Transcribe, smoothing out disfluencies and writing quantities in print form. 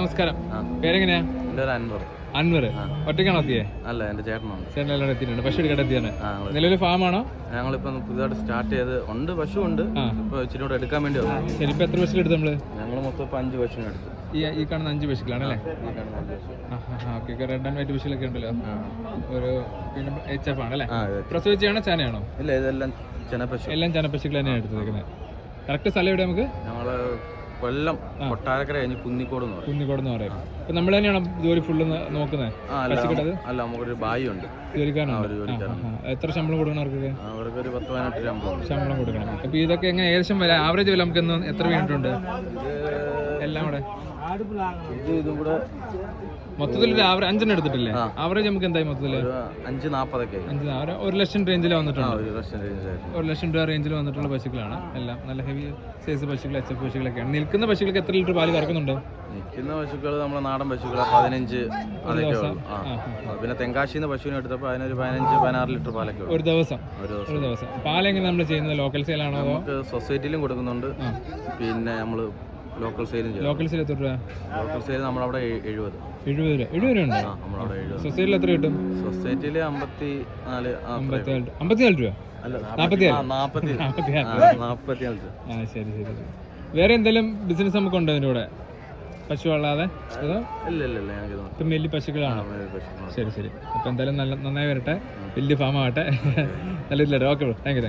നമസ്കാരം. പേരെങ്ങനെയാ? അൻവർ. ഒറ്റയ്ക്കാണോ എത്തിയേ? അല്ല, എന്റെ ചേട്ടനുണ്ട്. ചേട്ടനെല്ലാം എത്തിയിട്ടുണ്ട്. പശു എടുക്കാൻ എത്തിയാണ്. നിലവിൽ ഫാമാണോ? ഞങ്ങളിപ്പോ പുതുതായിട്ട് സ്റ്റാർട്ട് ചെയ്ത് ഉണ്ട്. പശു ഉണ്ട്. ഇപ്പൊ ഇച്ചിരി കൂടെ എടുക്കാൻ വേണ്ടി വന്നു. ശരി, ഇപ്പൊ എത്ര പശു എടുത്തു നമ്മള്? ഞങ്ങൾ മൊത്തം ഇപ്പൊ 5 പശുവിനെ എടുത്തു. ഈ കാണുന്ന 5 പശുക്കളാണല്ലേ? ഓക്കെ. റെഡ് ആൻഡ് വൈറ്റ് പശുക്കളൊക്കെ ഉണ്ടല്ലോ. ഒരു പിന്നെ HF ആണല്ലേ? പ്രസവിച്ചാണോ ചാനയാണോ? ഇല്ല, ഇതെല്ലാം ചെനപ്പശു. എല്ലാം ചെനപ്പശുക്കൾ തന്നെയാണ് എടുത്തേക്കുന്നത്. കറക്റ്റ് സ്ഥലം എവിടെ നമുക്ക്? ഞങ്ങള് കൊല്ലം കൊട്ടാരക്കര കഴിഞ്ഞ് കുന്നിക്കോട് എന്ന് പറയും. ഇപ്പൊ നമ്മൾ തന്നെയാണോ ജോലി ഫുള്ള് നോക്കുന്നത്? അല്ല, നമുക്കൊരു ബായി ഉണ്ട്. എത്ര ശമ്പളം കൊടുക്കണം അവർക്ക്? അവർക്കൊരു 10-18 ശമ്പളം കൊടുക്കണം. അപ്പൊ ഇതൊക്കെ എങ്ങനെ ഏകദേശം വരാം? ആവറേജ് വില നമുക്ക് എത്ര വീണിട്ടുണ്ട് എല്ലാം കൂടെ? ഇതും കൂടെ മൊത്തത്തിൽ ഒരു 5 എടുത്തിട്ടില്ലേ? ആവറേജ് നമുക്ക് എന്തായി മൊത്തത്തില്? 5.40 1 ലക്ഷം റേഞ്ചിൽ വന്നിട്ടുണ്ട്. 1 ലക്ഷം രൂപ റേഞ്ചിൽ വന്നിട്ടുള്ള പശുക്കളാണ്. എല്ലാം നല്ല ഹെവി സൈസ് പശുക്കൾ, HF പശുക്കളൊക്കെയാണ്. നിൽക്കുന്ന പശുക്കൾക്ക് എത്ര ലിറ്റർ പാല് കറക്കുന്നുണ്ട്? നിൽക്കുന്ന പശുക്കൾ നമ്മളെ നാടൻ പശുക്കളെ 15 അതൊക്കെ ഉള്ളൂ. പിന്നെ തെങ്കാശിന്ന് പശുവിനെ എടുത്തപ്പോൾ അതിനൊരു 15-16 ലിറ്റർ പാലൊക്കെ ഒരു ദിവസം. പാലെങ്ങനെ നമ്മൾ ചെയ്യുന്നത്? ലോക്കൽ സെയിലാണോ? നമുക്ക് സൊസൈറ്റിയിലും കൊടുക്കുന്നുണ്ട്. പിന്നെ നമ്മൾ ലോക്കൽ സെയിലും ചെയ്യും. ലോക്കൽ സെയിൽ എത്ര രൂപ? ലോക്കൽ സെയിൽ നമ്മളവിടെ 70 രൂപ ഉണ്ട്. നമ്മളവിടെ 70. സൊസൈറ്റിയിൽ എത്ര കിട്ടും? സൊസൈറ്റിയിൽ 54 രൂപ. അല്ല, 44 രൂപ. ശരി. വേറെ എന്തെങ്കിലും ബിസിനസ് നമുക്ക് ഉണ്ടോ ഇതിൻ്റെ കൂടെ? പശു അല്ലാതെ? ഇല്ല, ഇപ്പം വലിയ പശുക്കളാണ്. ശരി. അപ്പം എന്തായാലും നന്നായി വരട്ടെ. വലിയ ഫാം ആവട്ടെ. നല്ല ഇതില്ല. Okay, thank you.